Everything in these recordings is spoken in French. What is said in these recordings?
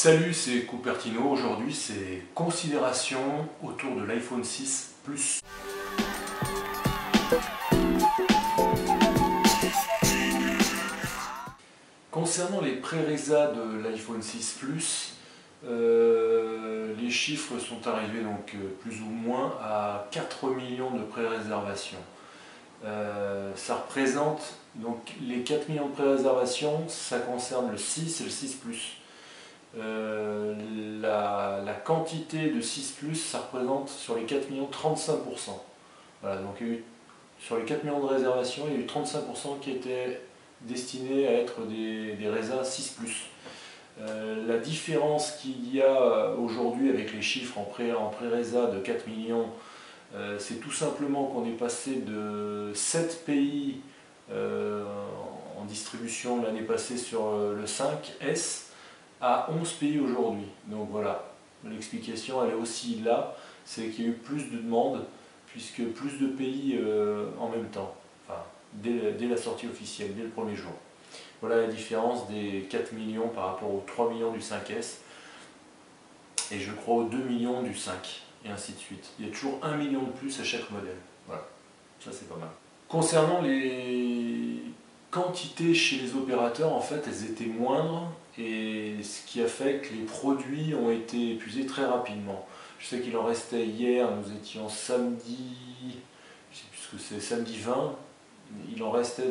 Salut, c'est Cupertino. Aujourd'hui, c'est considérations autour de l'iPhone 6 Plus. Concernant les pré-résas de l'iPhone 6 Plus, les chiffres sont arrivés donc plus ou moins à 4 millions de pré-réservations. Ça représente donc les 4 millions de pré-réservations, ça concerne le 6 et le 6 Plus. La quantité de 6 Plus, ça représente sur les 4 millions 35%. Voilà, donc sur les 4 millions de réservations, il y a eu 35% qui étaient destinés à être des résas 6 Plus. La différence qu'il y a aujourd'hui avec les chiffres en pré-résa de 4 millions, c'est tout simplement qu'on est passé de 7 pays en distribution l'année passée sur le 5S à 11 pays aujourd'hui. Donc voilà, l'explication elle est aussi là, c'est qu'il y a eu plus de demandes, puisque plus de pays en même temps, enfin, dès la sortie officielle, dès le premier jour. Voilà la différence des 4 millions par rapport aux 3 millions du 5S, et je crois aux 2 millions du 5, et ainsi de suite. Il y a toujours 1 million de plus à chaque modèle. Voilà, ça c'est pas mal. Concernant les quantités chez les opérateurs, en fait, elles étaient moindres, et ce qui a fait que les produits ont été épuisés très rapidement. Je sais qu'il en restait hier, nous étions samedi, je sais plus ce que c'est, samedi 20, il en restait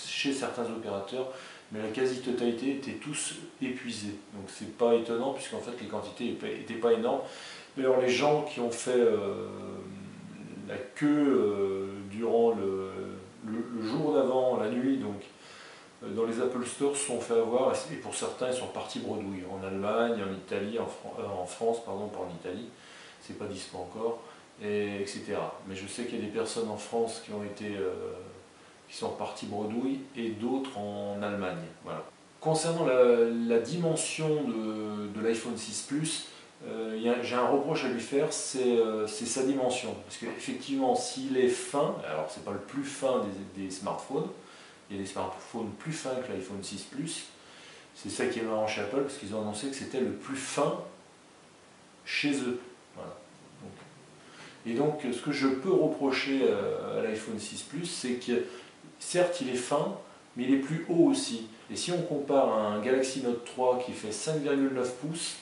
chez certains opérateurs, mais la quasi-totalité était tous épuisés. Donc c'est pas étonnant, puisqu'en fait les quantités n'étaient pas énormes. D'ailleurs, les gens qui ont fait la queue durant le jour d'avant, la nuit, donc dans les Apple Store, se sont fait avoir, et pour certains ils sont partis bredouille, en Allemagne, en Italie, en France, pardon, pas en Italie, c'est pas dispo encore, etc. Mais je sais qu'il y a des personnes en France qui ont été qui sont partis bredouille, et d'autres en Allemagne. Voilà. Concernant la dimension de l'iPhone 6 Plus, j'ai un reproche à lui faire, c'est sa dimension. Parce qu'effectivement, s'il est fin, alors c'est pas le plus fin des smartphones, il y a des smartphones plus fins que l'iPhone 6 Plus. C'est ça qui est marrant chez Apple, parce qu'ils ont annoncé que c'était le plus fin chez eux. Voilà. Et donc, ce que je peux reprocher à l'iPhone 6 Plus, c'est que certes il est fin, mais il est plus haut aussi. Et si on compare à un Galaxy Note 3 qui fait 5,9 pouces,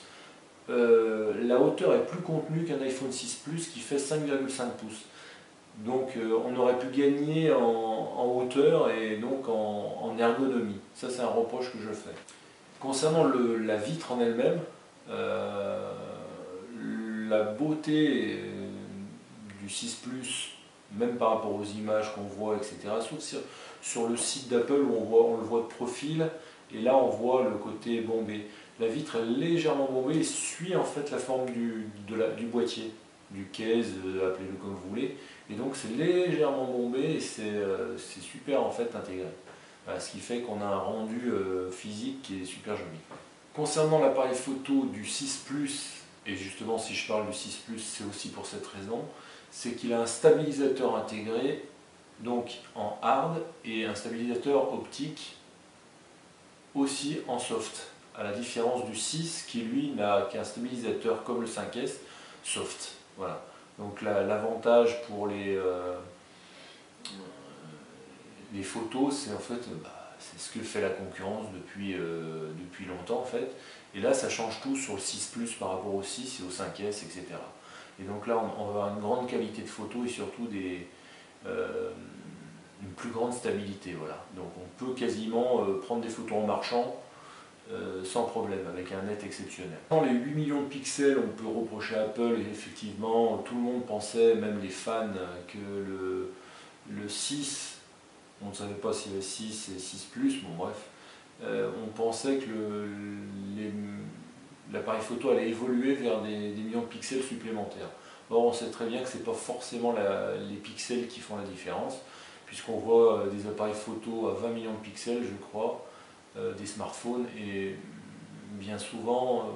la hauteur est plus contenue qu'un iPhone 6 Plus qui fait 5,5 pouces. Donc on aurait pu gagner en hauteur et donc en ergonomie. Ça c'est un reproche que je fais. Concernant la vitre en elle-même, la beauté du 6 Plus, même par rapport aux images qu'on voit, etc., sauf sur le site d'Apple où on le voit de profil, et là on voit le côté bombé. La vitre est légèrement bombée et suit en fait la forme du boîtier, du case, appelez-le comme vous voulez, et donc c'est légèrement bombé et c'est super en fait intégré. Voilà, ce qui fait qu'on a un rendu physique qui est super joli. Concernant l'appareil photo du 6 Plus, et justement si je parle du 6 Plus c'est aussi pour cette raison, c'est qu'il a un stabilisateur intégré, donc en hard, et un stabilisateur optique aussi en soft, à la différence du 6 qui lui n'a qu'un stabilisateur comme le 5S soft. Voilà. Donc l'avantage pour les photos, c'est en fait c'est ce que fait la concurrence depuis longtemps en fait. Et là ça change tout sur le 6 Plus par rapport au 6 et au 5S, etc. Et donc là on va avoir une grande qualité de photos et surtout une plus grande stabilité. Voilà. Donc on peut quasiment prendre des photos en marchant sans problème, avec un net exceptionnel. Dans les 8 millions de pixels, on peut reprocher à Apple, et effectivement tout le monde pensait, même les fans, que le 6, on ne savait pas s'il y avait 6 et 6 Plus, bon bref, on pensait que l'appareil photo allait évoluer vers des millions de pixels supplémentaires. Or on sait très bien que ce n'est pas forcément les pixels qui font la différence, puisqu'on voit des appareils photo à 20 millions de pixels, je crois, des smartphones, et bien souvent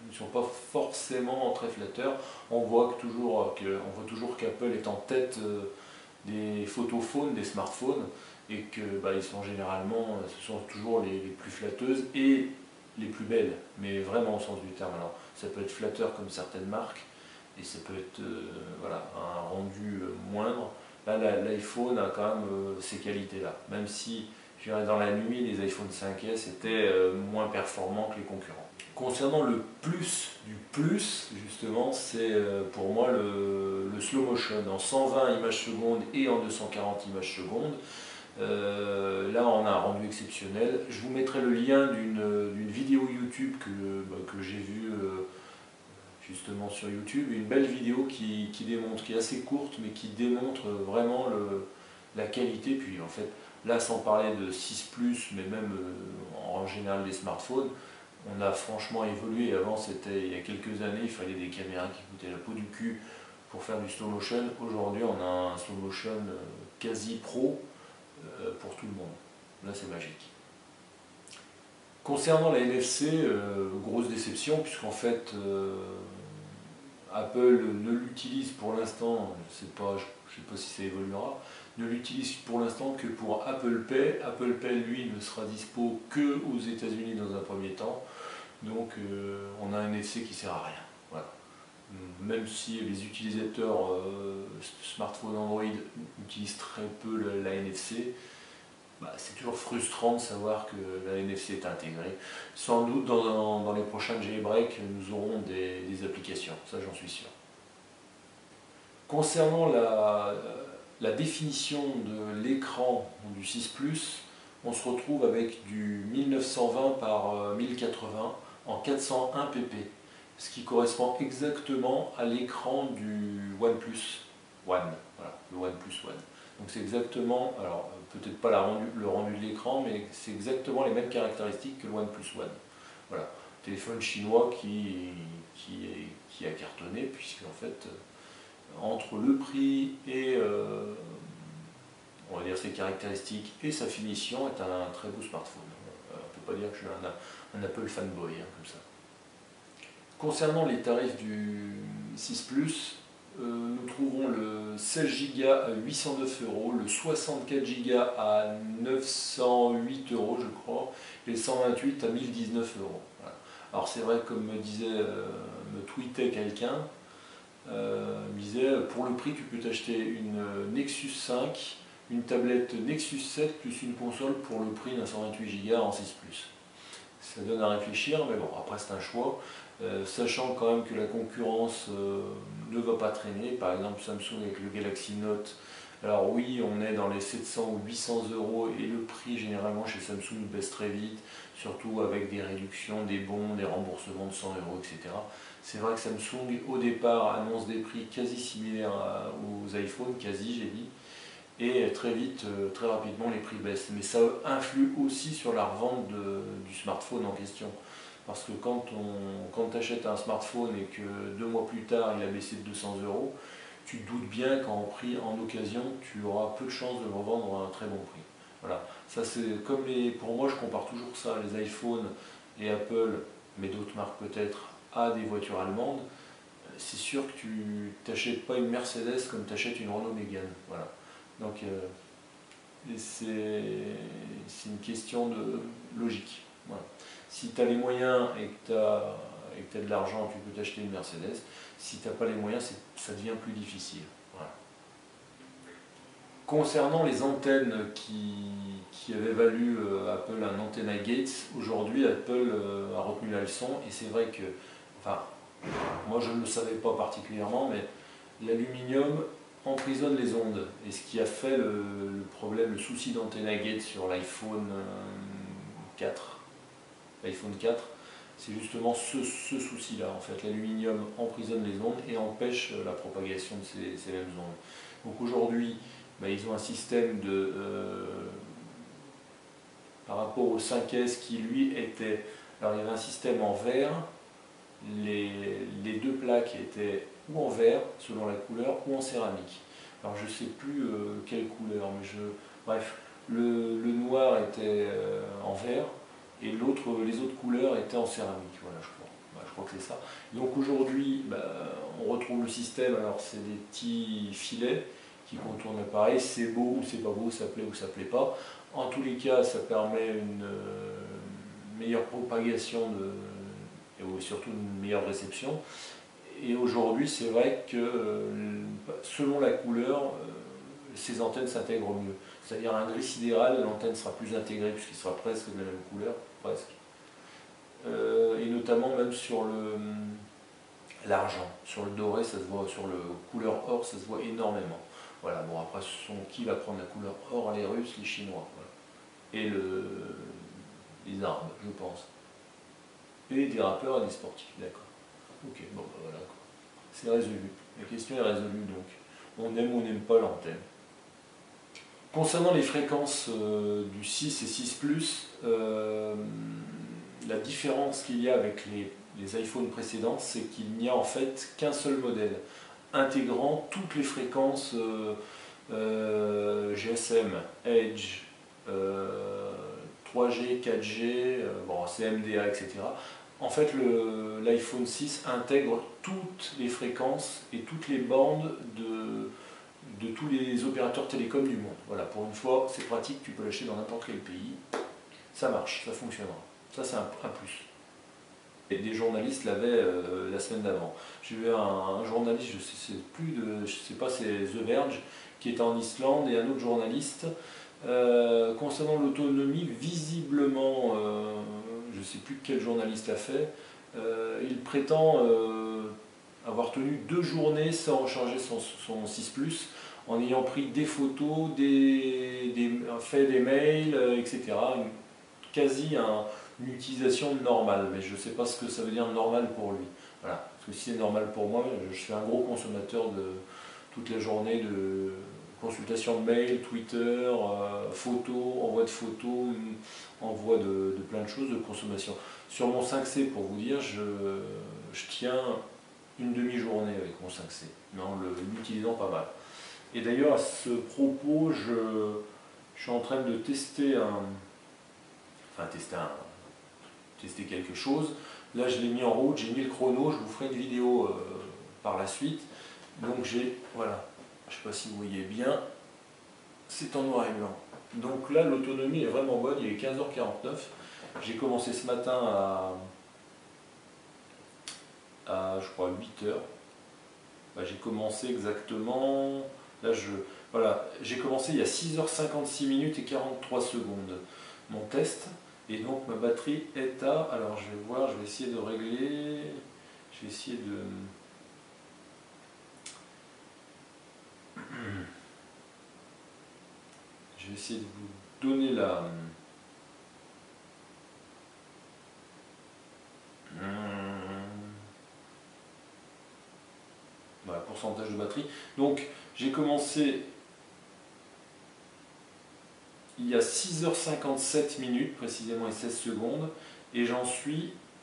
ne sont pas forcément très flatteurs. On voit toujours qu'Apple est en tête des photophones, des smartphones, et que ils sont généralement, ce sont toujours les plus flatteuses et les plus belles belle, mais vraiment au sens du terme. Alors, ça peut être flatteur comme certaines marques, et ça peut être voilà, un rendu moindre. Là, l'iPhone a quand même ces qualités-là, même si je dirais, dans la nuit, les iPhone 5S étaient moins performants que les concurrents. Concernant le plus du plus, justement, c'est pour moi le slow motion en 120 images secondes et en 240 images secondes. Là, on a un rendu exceptionnel. Je vous mettrai le lien d'une vidéo YouTube que j'ai vue justement sur YouTube, une belle vidéo qui démontre, qui est assez courte, mais qui démontre vraiment la qualité. Puis en fait, là, sans parler de 6 Plus, mais même en général des smartphones, on a franchement évolué. Avant, c'était il y a quelques années, il fallait des caméras qui coûtaient la peau du cul pour faire du slow motion. Aujourd'hui, on a un slow motion quasi pro pour tout le monde. Là, c'est magique. Concernant la NFC, grosse déception, puisqu'en fait, Apple ne l'utilise pour l'instant, je ne sais pas si ça évoluera, ne l'utilise pour l'instant que pour Apple Pay. Apple Pay, lui, ne sera dispo que aux États-Unis dans un premier temps. Donc, on a un NFC qui ne sert à rien. Voilà. Même si les utilisateurs smartphone Android utilisent très peu la NFC, c'est toujours frustrant de savoir que la NFC est intégrée. Sans doute dans les prochaines jailbreaks, nous aurons des applications, ça j'en suis sûr. Concernant la définition de l'écran du 6 Plus, on se retrouve avec du 1920 par 1080 en 401 pp, ce qui correspond exactement à l'écran du OnePlus One, voilà, le OnePlus One. Donc c'est exactement, alors peut-être pas le rendu de l'écran, mais c'est exactement les mêmes caractéristiques que le OnePlus One. Voilà, téléphone chinois qui a cartonné, puisque en fait, entre le prix et on va dire ses caractéristiques et sa finition, est un très beau smartphone. On ne peut pas dire que je suis un Apple fanboy, comme ça. Concernant les tarifs du 6 Plus, nous trouverons le 16 Go à 809 €, le 64 Go à 908 € je crois, et le 128 à 1019 €. Voilà. Alors c'est vrai, comme me tweetait quelqu'un, me disait, pour le prix tu peux t'acheter une Nexus 5, une tablette Nexus 7 plus une console pour le prix d'un 128 Go en 6 Plus. Ça donne à réfléchir, mais bon, après c'est un choix. Sachant quand même que la concurrence ne va pas traîner, par exemple Samsung avec le Galaxy Note, alors oui, on est dans les 700 ou 800 € et le prix généralement chez Samsung baisse très vite, surtout avec des réductions, des bons, des remboursements de 100 €, etc. C'est vrai que Samsung au départ annonce des prix quasi similaires aux iPhones, quasi j'ai dit, et très vite, très rapidement les prix baissent. Mais ça influe aussi sur la revente du smartphone en question. Parce que quand tu achètes un smartphone et que 2 mois plus tard il a baissé de 200 €, tu te doutes bien qu'en prix, en occasion, tu auras peu de chances de le revendre à un très bon prix. Voilà, ça c'est comme pour moi je compare toujours ça, les iPhones et Apple, mais d'autres marques peut-être, à des voitures allemandes. C'est sûr que tu n'achètes pas une Mercedes comme tu achètes une Renault Mégane. Voilà. Donc c'est une question de logique. Voilà. Si tu as les moyens et que tu as de l'argent, tu peux t'acheter une Mercedes. Si tu n'as pas les moyens, ça devient plus difficile. Voilà. Concernant les antennes qui avaient valu Apple un antenna Gates, aujourd'hui Apple a retenu la leçon et c'est vrai que, enfin, moi je ne le savais pas particulièrement, mais l'aluminium emprisonne les ondes. Et ce qui a fait le problème, le souci d'antenna Gates sur l'iPhone 4, c'est justement ce souci-là. En fait, l'aluminium emprisonne les ondes et empêche la propagation de ces mêmes ondes. Donc aujourd'hui, ils ont un système par rapport au 5S qui lui était... Alors il y avait un système en verre, les deux plaques étaient ou en verre, selon la couleur, ou en céramique. Alors je ne sais plus quelle couleur, mais bref, le noir était en verre, et les autres couleurs étaient en céramique, voilà, je crois. Je crois que c'est ça. Donc aujourd'hui, on retrouve le système, alors c'est des petits filets qui contournent l'appareil, c'est beau ou c'est pas beau, ça plaît ou ça plaît pas. En tous les cas, ça permet une meilleure propagation et surtout une meilleure réception. Et aujourd'hui, c'est vrai que selon la couleur, ces antennes s'intègrent mieux. C'est-à-dire un gris sidéral, l'antenne sera plus intégrée puisqu'il sera presque de la même couleur, presque. Et notamment même sur l'argent, sur le doré, ça se voit, sur le couleur or, ça se voit énormément. Voilà, bon après, qui va prendre la couleur or? Les Russes, les Chinois. Voilà. Et les Arabes, je pense. Et des rappeurs et des sportifs, d'accord. Ok, bon, bah voilà, quoi. C'est résolu. La question est résolue, donc. On aime ou on n'aime pas l'antenne. Concernant les fréquences du 6 et 6+, la différence qu'il y a avec les iPhones précédents, c'est qu'il n'y a en fait qu'un seul modèle, intégrant toutes les fréquences GSM, Edge, 3G, 4G, bon, CMDA, etc. En fait, l'iPhone 6 intègre toutes les fréquences et toutes les bandes de tous les opérateurs télécoms du monde. Voilà, pour une fois, c'est pratique, tu peux l'acheter dans n'importe quel pays. Ça marche, ça fonctionnera. Ça, c'est un plus. Et des journalistes l'avaient la semaine d'avant. J'ai vu un journaliste, je sais pas, c'est The Verge, qui était en Islande, et un autre journaliste. Concernant l'autonomie, visiblement, je ne sais plus quel journaliste l'a fait, il prétend avoir tenu 2 journées sans recharger son 6+, en ayant pris des photos, fait des mails, etc. Quasi une utilisation normale, mais je ne sais pas ce que ça veut dire normal pour lui. Voilà. Parce que si c'est normal pour moi, je suis un gros consommateur de toute la journée de consultation de mails, Twitter, photos, envoi de photos, envoi de plein de choses, de consommation. Sur mon 5C, pour vous dire, je tiens une demi-journée avec mon 5C, mais en l'utilisant pas mal. Et d'ailleurs, à ce propos, je suis en train de tester tester quelque chose. Là, je l'ai mis en route, j'ai mis le chrono, je vous ferai une vidéo par la suite. Donc voilà, je ne sais pas si vous voyez bien, c'est en noir et blanc. Donc là, l'autonomie est vraiment bonne, il est 15h49. J'ai commencé ce matin à je crois 8h. J'ai commencé exactement, là voilà, j'ai commencé il y a 6h56 minutes et 43 secondes mon test. Et donc ma batterie est alors je vais voir, je vais essayer de régler, je vais essayer de... Je vais essayer de vous donner voilà, pourcentage de batterie. Donc j'ai commencé il y a 6h57 minutes précisément et 16 secondes et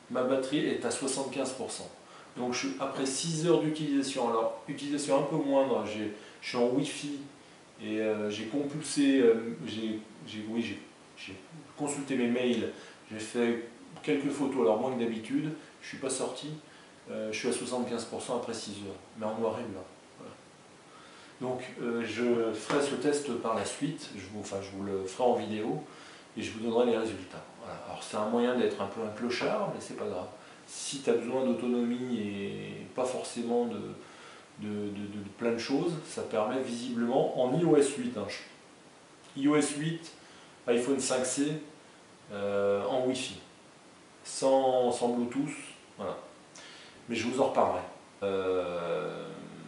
ma batterie est à 75%. Donc après 6 heures d'utilisation, alors utilisation un peu moindre, je suis en Wi-Fi et j'ai compulsé, j'ai consulté mes mails, j'ai fait quelques photos, alors moins que d'habitude, je ne suis pas sorti, je suis à 75% après 6 heures, mais en noir et blanc. Voilà. Donc je ferai ce test par la suite, je vous le ferai en vidéo et je vous donnerai les résultats. Voilà. Alors c'est un moyen d'être un peu un clochard, mais c'est pas grave. Si tu as besoin d'autonomie et pas forcément de plein de choses, ça permet visiblement en iOS 8. iOS 8, iPhone 5C, en Wi-Fi, sans Bluetooth, voilà. Mais je vous en reparlerai.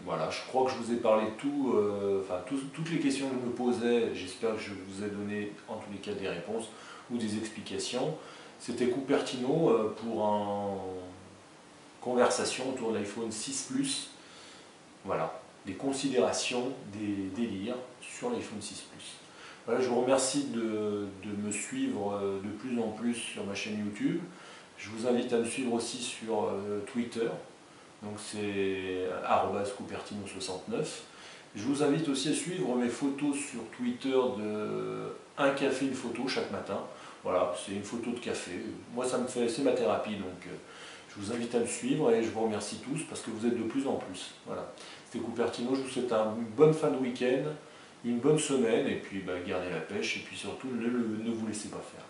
Voilà, je crois que je vous ai parlé de tout, toutes les questions que je me posais, j'espère que je vous ai donné en tous les cas des réponses ou des explications. C'était Cupertino pour une conversation autour de l'iPhone 6+. Voilà, des considérations, des délires sur l'iPhone 6+. Voilà, je vous remercie de me suivre de plus en plus sur ma chaîne YouTube. Je vous invite à me suivre aussi sur Twitter. Donc c'est @Cupertino69. Je vous invite aussi à suivre mes photos sur Twitter de un café, une photo chaque matin. Voilà, c'est une photo de café. Moi, c'est ma thérapie, donc je vous invite à me suivre et je vous remercie tous parce que vous êtes de plus en plus. Voilà, c'était Cupertino. Je vous souhaite une bonne fin de week-end, une bonne semaine et puis gardez la pêche et puis surtout ne vous laissez pas faire.